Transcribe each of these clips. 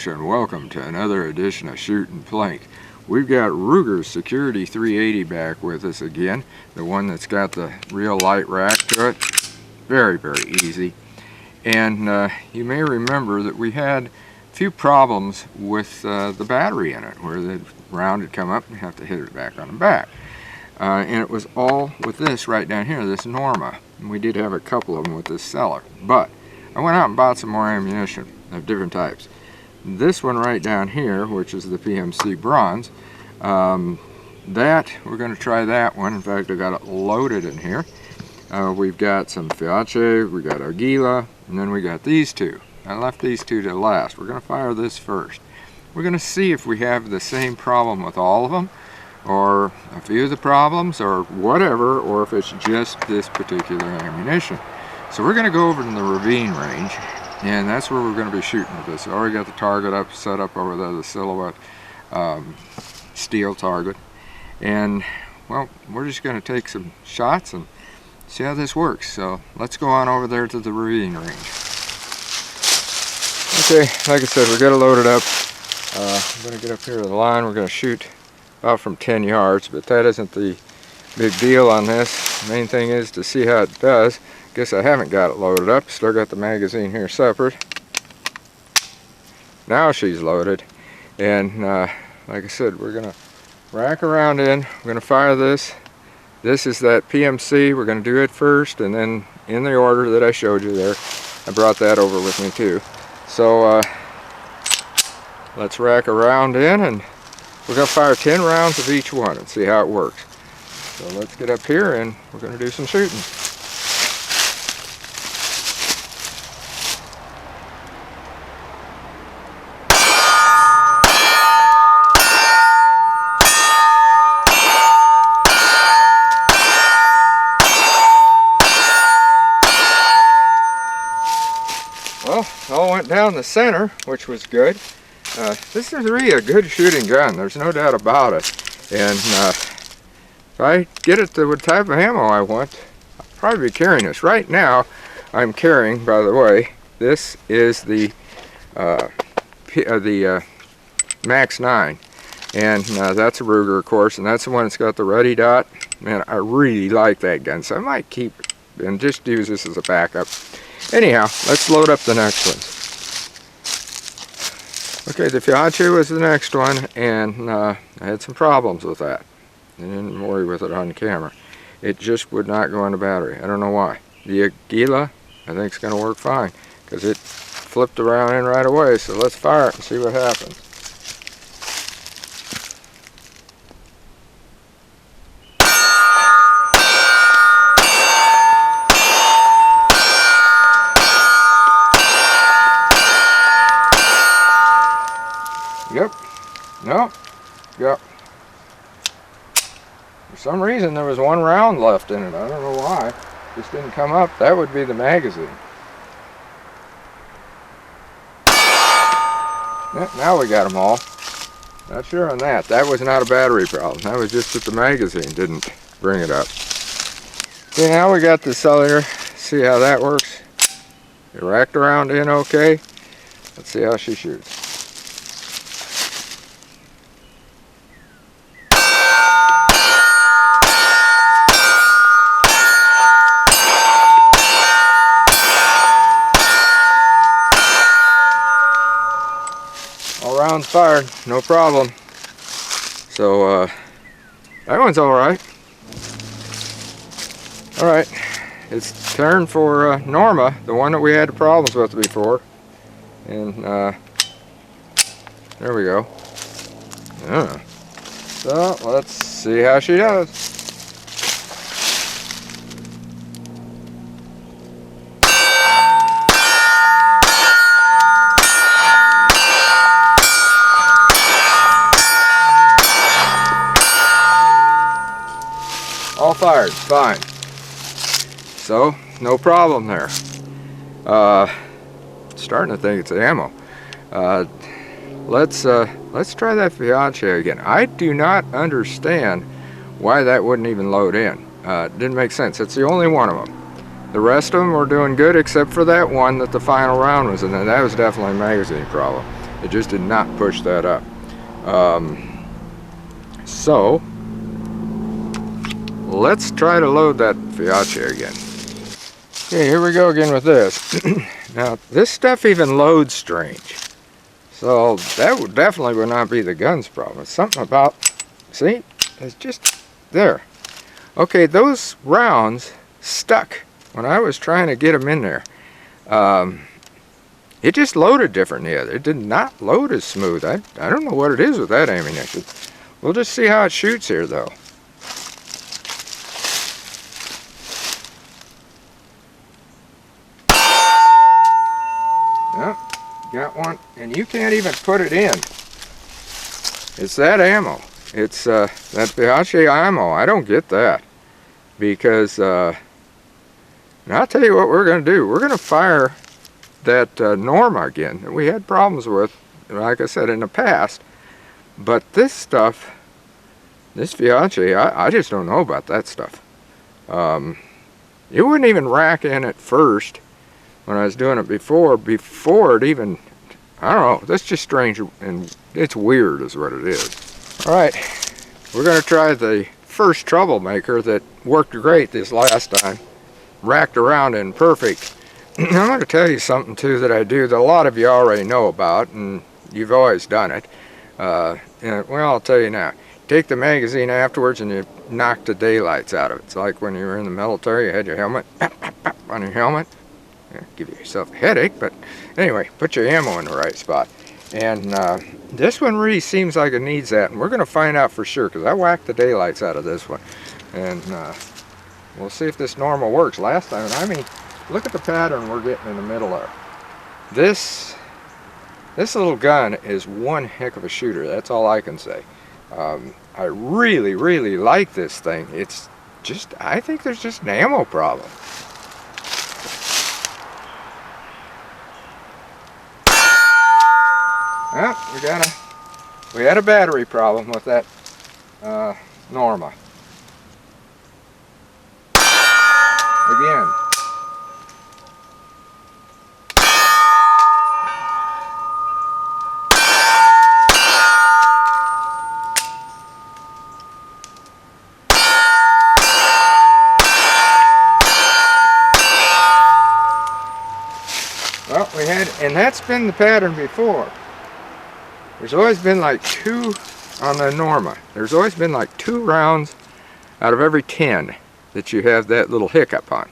folks, and welcome to another edition of Shoot and Plink. We've got Ruger Security380 back with us again, the one that's got the real light rack to it. Very easy. And you may remember that we had a few problems with the battery in it, where the round had come up and you have to hit it back on the back. And it was all with this right down here, this Norma. And we did have a couple of them with this seller. But I went out and bought some more ammunition of different types. This one right down here, which is the PMC bronze, that we're going to try that one. In fact, I got it loaded in here. We've got some Fiace, we got Aguila, and then we got these two. I left these two to last. We're going to fire this first. We're going to see if we have the same problem with all of them, or a few of the problems, or whatever, or if it's just this particular ammunition. So we're going to go over to the ravine range, and that's where we're going to be shooting with this. I already got the target up, set up over there, the silhouette steel target. And, well, we're just going to take some shots and see how this works. So let's go on over there to the ravine range. Okay, like I said, we're going to load it up. I'm going to get up here to the line. We're going to shoot about from 10 yards, but that isn't the big deal on this. The main thing is to see how it does. Guess I haven't got it loaded up. Still got the magazine here separate. Now she's loaded, and like I said, we're gonna rack around in. We're gonna fire this. This is that PMC. We're gonna do it first, and then in the order that I showed you there. I brought that over with me too. So let's rack around in, and we're gonna fire 10 rounds of each one and see how it works. So let's get up here and we're gonna do some shooting. Well, it all went down the center, which was good. This is really a good shooting gun, there's no doubt about it. And if I get it to the type of ammo I want, I'll probably be carrying this. Right now, I'm carrying, by the way, this is the Max 9. And that's a Ruger, of course, and that's the one that's got the ready dot. Man, I really like that gun, so I might keep it and just use this as a backup. Anyhow, let's load up the next ones. Okay, the Fiace was the next one, and I had some problems with that. I didn't worry with it on camera. It just would not go on the battery. I don't know why. The Aguila, I think, is going to work fine, because it flipped around in right away. So let's fire it and see what happens. Yep. Nope. Yep. For some reason there was one round left in it. I don't know why. Just didn't come up. That would be the magazine. Yep, now we got them all. Not sure on that. That was not a battery problem. That was just that the magazine didn't bring it up. Okay, now we got the cellular. See how that works. It racked around in okay. Let's see how she shoots. Rounds fired, no problem. So that one's alright. Alright, it's turn for Norma, the one that we had the problems with before. And there we go. So let's see how she does. All fired, fine. So, no problem there. Starting to think it's ammo. Let's try that Fiace again. I do not understand why that wouldn't even load in. It didn't make sense. It's the only one of them. The rest of them were doing good except for that one that the final round was in, and that was definitely a magazine problem. It just did not push that up. So let's try to load that Fiace again. Okay, here we go again with this. Now, this stuff even loads strange. So that would not be the gun's problem. It's something about, see, it's just there. Okay, those rounds stuck when I was trying to get them in there. It just loaded different than the other. It did not load as smooth. I don't know what it is with that ammunition. We'll just see how it shoots here, though. Yep, got one, and you can't even put it in. It's that ammo. It's that Fiace ammo. I don't get that, because and I'll tell you what we're going to do. We're going to fire that Norma again that we had problems with, like I said, in the past. But this stuff, this Fiace, I just don't know about that stuff. It wouldn't even rack in at first when I was doing it before it even, I don't know, that's just strange, and it's weird is what it is. Alright, we're going to try the first troublemaker that worked great this last time. Racked around in perfect. I'm going to tell you something too that I do that a lot of you already know about, and you've always done it. Well, I'll tell you now. Take the magazine afterwards and you knock the daylights out of it. It's like when you were in the military, you had your helmet, pop, pop, pop, on your helmet. Give yourself a headache, but anyway, put your ammo in the right spot. And this one really seems like it needs that, and we're going to find out for sure, because I whacked the daylights out of this one. And we'll see if this normal works. Last time, I mean, look at the pattern we're getting in the middle there. This little gun is one heck of a shooter, that's all I can say. I really, really like this thing. It's just, I think there's just an ammo problem. Well, we had a battery problem with that Norma. Again. Well, we had, and that's been the pattern before. There's always been like 2 on the Norma. There's always been like 2 rounds out of every 10 that you have that little hiccup on.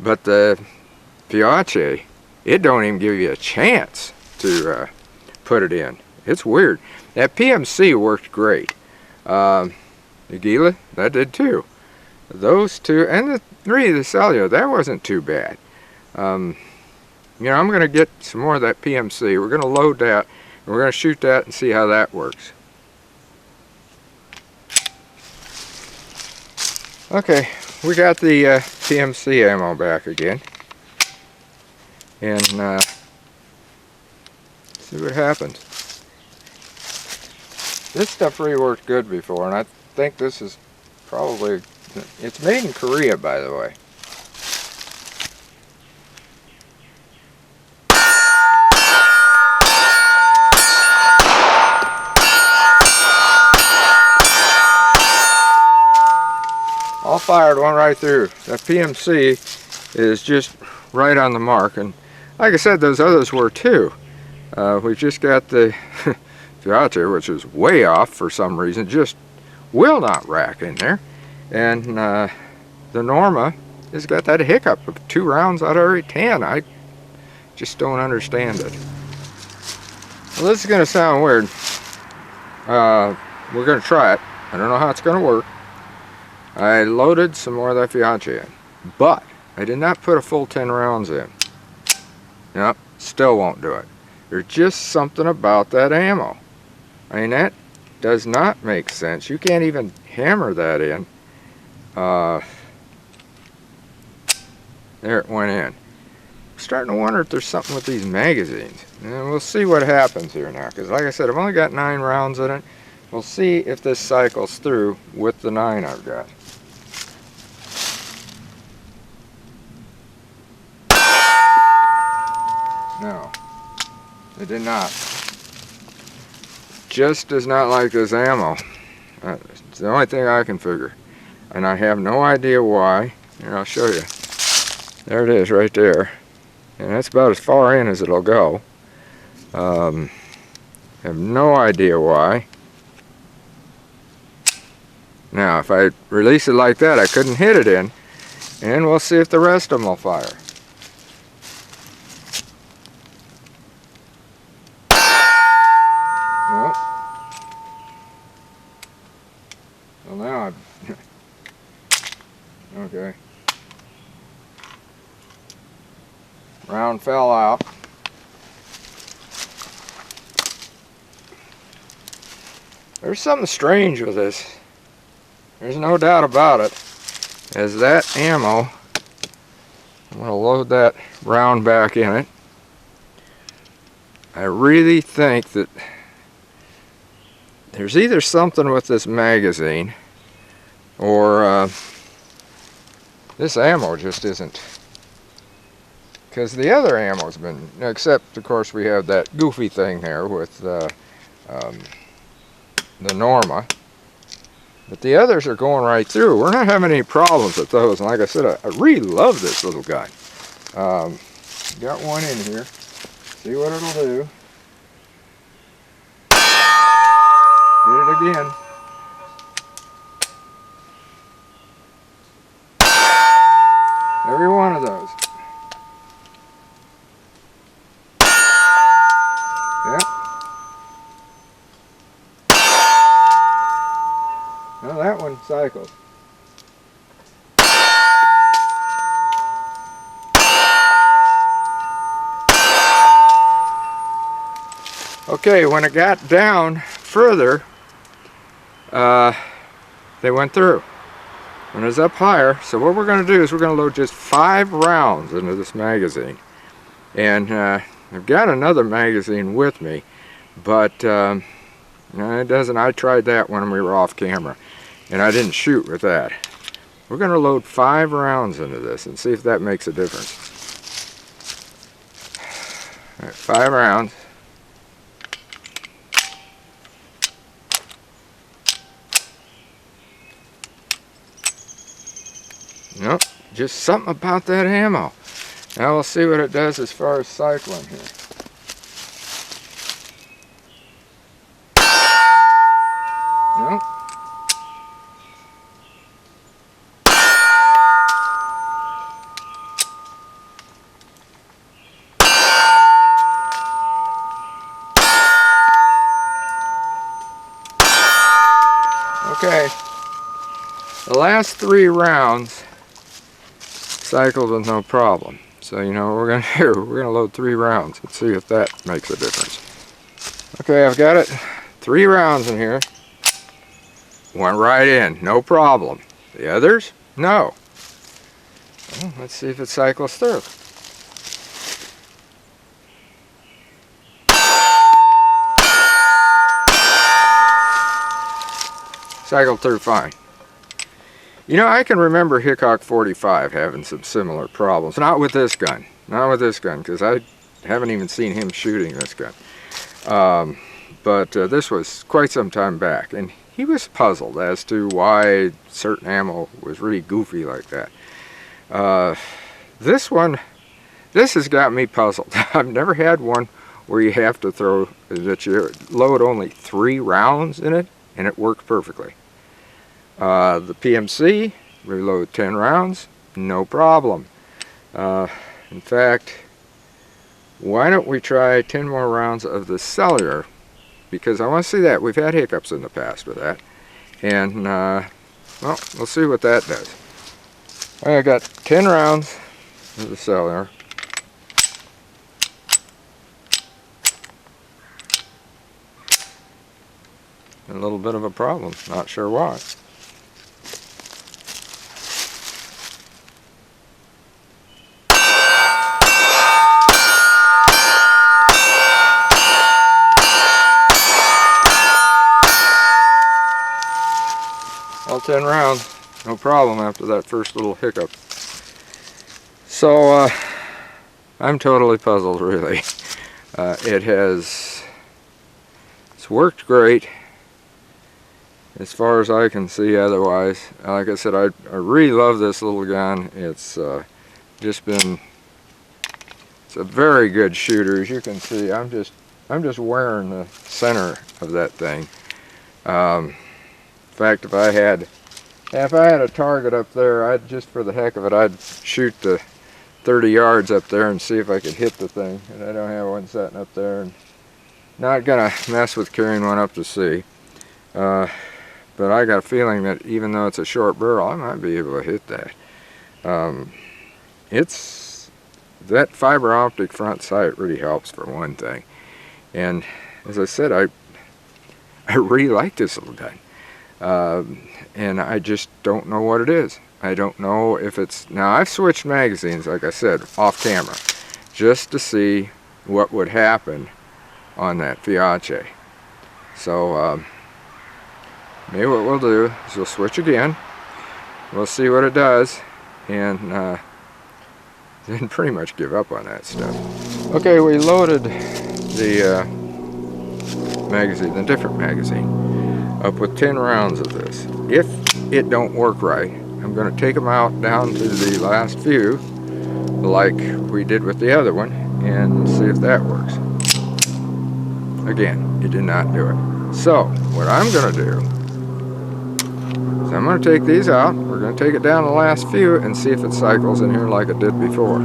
But the Fiace, it don't even give you a chance to put it in. It's weird. That PMC worked great. The Gila, that did too. Those 2, and the Celio, that wasn't too bad. You know, I'm going to get some more of that PMC. We're going to load that. We're going to shoot that and see how that works. Okay, we got the PMC ammo back again. And see what happens. This stuff really worked good before, and I think this is probably, it's made in Korea, by the way. All fired, one right through. That PMC is just right on the mark, and like I said, those others were too. We just got the Fiace, which is way off for some reason, just will not rack in there, and the Norma has got that hiccup of 2 rounds out of every 10. I just don't understand it. Well, this is going to sound weird. We're going to try it. I don't know how it's going to work. I loaded some more of that Fiace in, but I did not put a full 10 rounds in. Nope, still won't do it. There's just something about that ammo. I mean, that does not make sense. You can't even hammer that in. There it went in. I'm starting to wonder if there's something with these magazines. And we'll see what happens here now, because like I said, I've only got 9 rounds in it. We'll see if this cycles through with the 9 I've got. No, it did not. just does not like this ammo. It's the only thing I can figure. And I have no idea why. Here, I'll show you. There it is right there. And that's about as far in as it'll go. I have no idea why. Now, if I release it like that, I couldn't hit it in. And we'll see if the rest of them will fire. Nope. Well, now I've... okay. Round fell out. There's something strange with this. There's no doubt about it. As that ammo, I'm going to load that round back in it. I really think that there's either something with this magazine or this ammo just isn't. Because the other ammo's been, except of course we have that goofy thing there with the Norma. But the others are going right through. We're not having any problems with those. And like I said, I really love this little guy. Got one in here. See what it'll do. Did it again. Every one of those. Yep. Well, that one cycles. Okay, when it got down further, they went through. When it was up higher, so what we're going to do is we're going to load just 5 rounds into this magazine. And I've got another magazine with me, but it doesn't. I tried that when we were off camera, and I didn't shoot with that. We're going to load 5 rounds into this and see if that makes a difference. All right, 5 rounds. Nope, just something about that ammo. Now we'll see what it does as far as cycling here. Nope. Okay, the last 3 rounds cycled with no problem. So you know what we're going to do? We're going to load 3 rounds and see if that makes a difference. Okay, I've got it. 3 rounds in here. Went right in, no problem. The others? No. Well, let's see if it cycles through. Cycled through fine. You know, I can remember Hickok 45 having some similar problems. Not with this gun. Not with this gun, because I haven't even seen him shooting this gun. But this was quite some time back, and he was puzzled as to why certain ammo was really goofy like that. This has got me puzzled. I've never had one where you have to throw, that you load only 3 rounds in it, and it worked perfectly. The PMC, reload 10 rounds, no problem. In fact, why don't we try 10 more rounds of the cellular, because I want to see that. We've had hiccups in the past with that, and well, we'll see what that does. I got 10 rounds of the cellular. A little bit of a problem, not sure why. All 10 rounds, no problem after that first little hiccup. So I'm totally puzzled, really. It has, as It's worked great as far as I can see otherwise. Like I said, I really love this little gun. It's just been, it's a very good shooter. As you can see, I'm just wearing the center of that thing. In fact, if I had a target up there, I'd just for the heck of it, I'd shoot the 30 yards up there and see if I could hit the thing. And I don't have one sitting up there, and not gonna mess with carrying one up to sea. But I got a feeling that even though it's a short barrel, I might be able to hit that. That fiber optic front sight really helps for one thing. And as I said, I really like this little gun. And I just don't know what it is. I don't know if it's, now I've switched magazines, like I said, off camera, just to see what would happen on that Fiace. So maybe what we'll do is we'll switch again, we'll see what it does, and then pretty much give up on that stuff. Okay, we loaded the magazine, the different magazine, up with 10 rounds of this. If it don't work right, I'm going to take them out down to the last few, like we did with the other one, and see if that works. Again, it did not do it. So, what I'm going to do is I'm going to take these out, we're going to take it down to the last few and see if it cycles in here like it did before.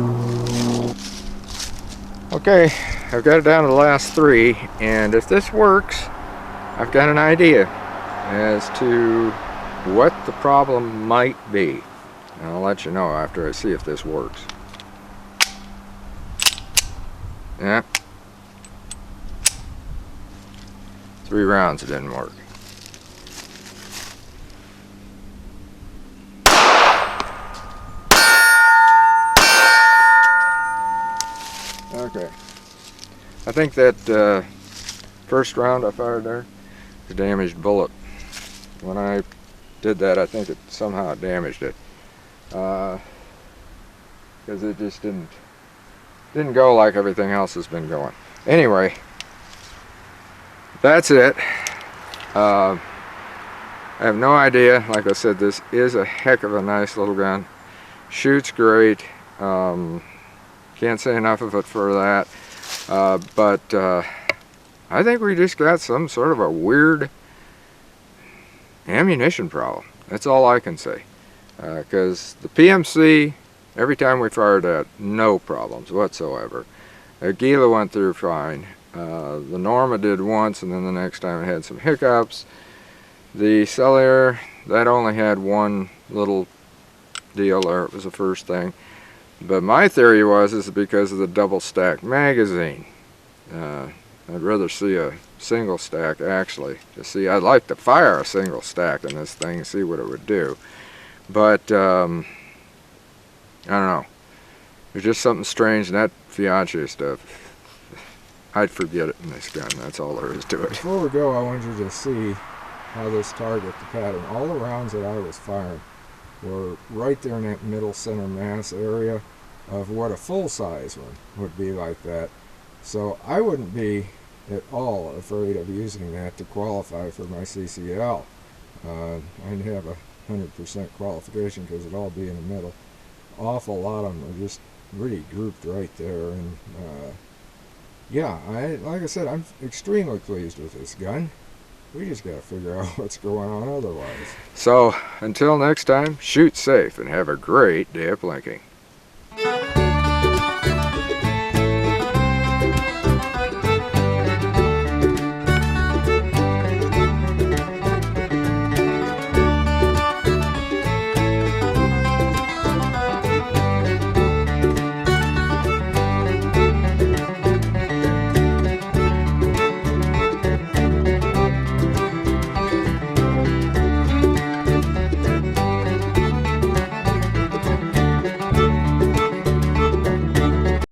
Okay, I've got it down to the last 3, and if this works, I've got an idea as to what the problem might be. And I'll let you know after I see if this works. Yeah. 3 rounds, it didn't work. Okay. I think that first round I fired there, a damaged bullet. When I did that, I think it somehow damaged it, because it just didn't go like everything else has been going. Anyway, that's it. I have no idea. Like I said, this is a heck of a nice little gun. Shoots great. Can't say enough of it for that. But I think we just got some sort of a weird ammunition problem. That's all I can say. Because the PMC, every time we fired that, no problems whatsoever. The Gila went through fine. The Norma did once, and then the next time it had some hiccups. The Cellular, that only had one little deal there. It was the first thing. But my theory is because of the double stack magazine. I'd rather see a single stack, actually. I'd like to fire a single stack in this thing and see what it would do. But I don't know. There's just something strange in that Fiace stuff. I'd forget it in this gun. That's all there is to it. Before we go, I wanted you to see how this target, the pattern, all the rounds that I was firing were right there in that middle center mass area of what a full-size one would be like that. So I wouldn't be at all afraid of using that to qualify for my CCL. I'd have 100% qualification because it'd all be in the middle. Awful lot of them are just really grouped right there, and yeah, like I said, I'm extremely pleased with this gun. We just got to figure out what's going on otherwise. So until next time, shoot safe and have a great day of plinking.